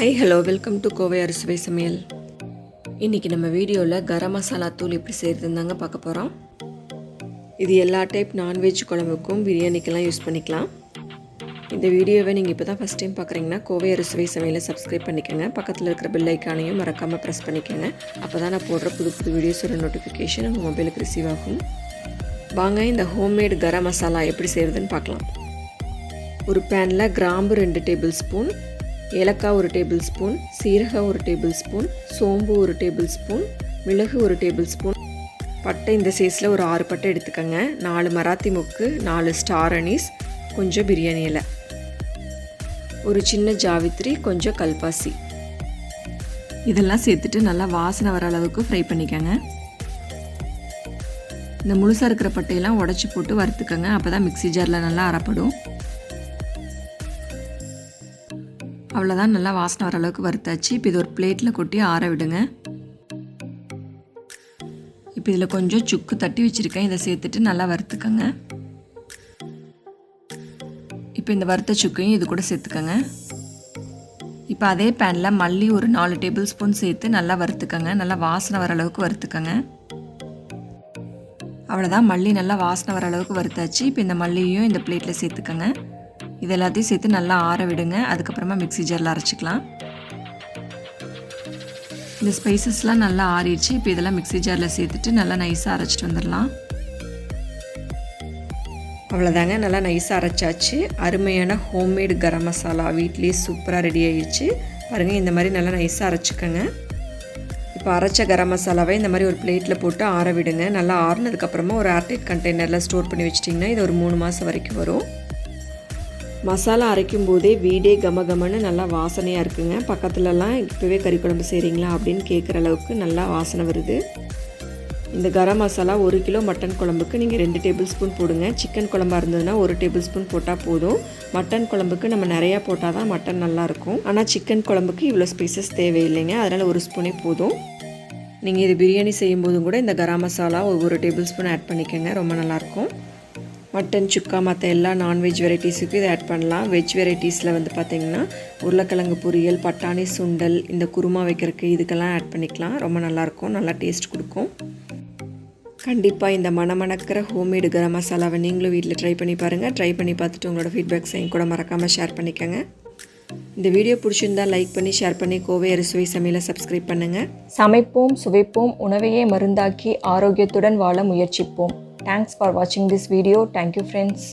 Hi hello welcome to Kovai அறுசுவை சமையல். இன்றைக்கி நம்ம வீடியோவில் கரம் மசாலா தூள் எப்படி செய்கிறதுன்னு தாங்க பார்க்க போகிறோம். இது எல்லா டைப் நான்வெஜ் குழம்புக்கும் பிரியாணிக்கெல்லாம் யூஸ் பண்ணிக்கலாம். இந்த வீடியோவை நீங்கள் இப்போ தான் ஃபஸ்ட் டைம் பார்க்குறீங்கன்னா கோவை அறுசுவை சமையலை சப்ஸ்கிரைப் பண்ணிக்கோங்க. பக்கத்தில் இருக்கிற பெல் ஐக்கானையும் மறக்காமல் ப்ரெஸ் பண்ணிக்கோங்க. அப்போ தான் நான் போடுற புது புது வீடியோஸோட நோட்டிஃபிகேஷன் உங்கள் மொபைலுக்கு ரிசீவ் ஆகும். வாங்க இந்த ஹோம்மேட் கரம் மசாலா எப்படி செய்கிறதுன்னு பார்க்கலாம். ஒரு பேனில் கிராம்பு 2 டேபிள் ஸ்பூன், ஏலக்காய் 1 டேபிள் ஸ்பூன், சீரகம் 1 டேபிள் ஸ்பூன், சோம்பு 1 டேபிள் ஸ்பூன், மிளகு 1 டேபிள் ஸ்பூன், பட்டை இந்த சைஸில் ஒரு 6 பட்டை எடுத்துக்கோங்க, 4 மராத்தி மொக்கு, 4 ஸ்டார் அனீஸ், கொஞ்சம் பிரியாணி இலை, ஒரு சின்ன ஜாவித்ரி, கொஞ்சம் கல்பாசி, இதெல்லாம் சேர்த்துட்டு நல்லா வாசனை வர அளவுக்கு ஃப்ரை பண்ணிக்கோங்க. இந்த முழுசாக இருக்கிற பட்டையெல்லாம் உடச்சி போட்டு வறுத்துக்கோங்க. அப்போ தான் மிக்ஸி ஜாரில் நல்லா அரைப்படும். அவ்வளோதான், நல்லா வாசனை வர அளவுக்கு வறுத்தாச்சு. இப்போ இது ஒரு பிளேட்டில் கொட்டி ஆற விடுங்க. இப்போ இதில் கொஞ்சம் சுக்கு தட்டி வச்சுருக்கேன், இதை சேர்த்துட்டு நல்லா வறுத்துக்கோங்க. இப்போ இந்த வறுத்த சுக்கையும் இது கூட சேர்த்துக்கோங்க. இப்போ அதே பேனில் மல்லி ஒரு 4 டேபிள் ஸ்பூன் சேர்த்து நல்லா வறுத்துக்கோங்க. நல்லா வாசனை வர அளவுக்கு வறுத்துக்கோங்க. அவ்வளோதான், மல்லி நல்லா வாசனை வர அளவுக்கு வறுத்தாச்சு. இப்போ இந்த மல்லியையும் இந்த பிளேட்டில் சேர்த்துக்கோங்க. இது எல்லாத்தையும் சேர்த்து நல்லா ஆற விடுங்க. அதுக்கப்புறமா மிக்ஸி ஜாரில் அரைச்சிக்கலாம். இந்த ஸ்பைசஸ்லாம் நல்லா ஆறிடுச்சு. இப்போ இதெல்லாம் மிக்ஸி ஜாரில் சேர்த்துட்டு நல்லா நைஸாக அரைச்சிட்டு வந்துடலாம். அவ்வளோதாங்க, நல்லா நைஸாக அரைச்சாச்சு. அருமையான ஹோம்மேட் கரம் மசாலா வீட்லேயே சூப்பராக ரெடி ஆகிடுச்சு. பாருங்கள், இந்த மாதிரி நல்லா நைஸாக அரைச்சிக்கோங்க. இப்போ அரைச்ச கரம் மசாலாவை இந்த மாதிரி ஒரு பிளேட்டில் போட்டு ஆற விடுங்க. நல்லா ஆறினதுக்கப்புறமா ஒரு ஏர்டைட் கண்டெய்னரில் ஸ்டோர் பண்ணி வச்சிட்டிங்கன்னா இது ஒரு 3 மாதம் வரைக்கும் வரும். மசாலா அரைக்கும் போதே வீடே கமகமன்னு நல்லா வாசனையாக இருக்குங்க. பக்கத்துலலாம் இப்போவே கறி குழம்பு செய்கிறீங்களா அப்படின்னு கேட்குற அளவுக்கு நல்லா வாசனை வருது. இந்த கரம் மசாலா 1 கிலோ மட்டன் குழம்புக்கு நீங்கள் 2 டேபிள் ஸ்பூன் போடுங்க. சிக்கன் குழம்பாக இருந்ததுன்னா 1 டேபிள் ஸ்பூன் போட்டால் போதும். மட்டன் குழம்புக்கு நம்ம நிறையா போட்டால் தான் மட்டன் நல்லாயிருக்கும். ஆனால் சிக்கன் குழம்புக்கு இவ்வளோ ஸ்பைசஸ் தேவையில்லைங்க, அதனால் 1 ஸ்பூனே போதும். நீங்கள் இது பிரியாணி செய்யும்போதும் கூட இந்த garam masala 1 table spoon add பண்ணிக்கோங்க, ரொம்ப நல்லாயிருக்கும். மட்டன் சுக்கா மற்ற எல்லா நான்வெஜ் வெரைட்டிஸுக்கும் இதை ஆட் பண்ணலாம். வெஜ் வெரைட்டிஸில் வந்து பார்த்திங்கன்னா உருளைக்கிழங்கு பொரியல், பட்டாணி சுண்டல், இந்த குருமா வைக்கிறதுக்கு இதுக்கெல்லாம் ஆட் பண்ணிக்கலாம். ரொம்ப நல்லாயிருக்கும், நல்லா டேஸ்ட் கொடுக்கும். கண்டிப்பாக இந்த மணமணக்கிற ஹோம்மேடு கரம் மசாலாவை நீங்களும் வீட்டில் ட்ரை பண்ணி பாருங்கள். ட்ரை பண்ணி பார்த்துட்டு உங்களோட ஃபீட்பேக்ஸை என் கூட மறக்காமல் ஷேர் பண்ணிக்கோங்க. இந்த வீடியோ பிடிச்சிருந்தா லைக் பண்ணி ஷேர் பண்ணி கோவை அறுசுவை சமையலை சப்ஸ்கிரைப் பண்ணுங்கள். சமைப்போம், சுவைப்போம், உணவையே மருந்தாக்கி ஆரோக்கியத்துடன் வாழ முயற்சிப்போம். Thanks for watching this video. Thank you friends.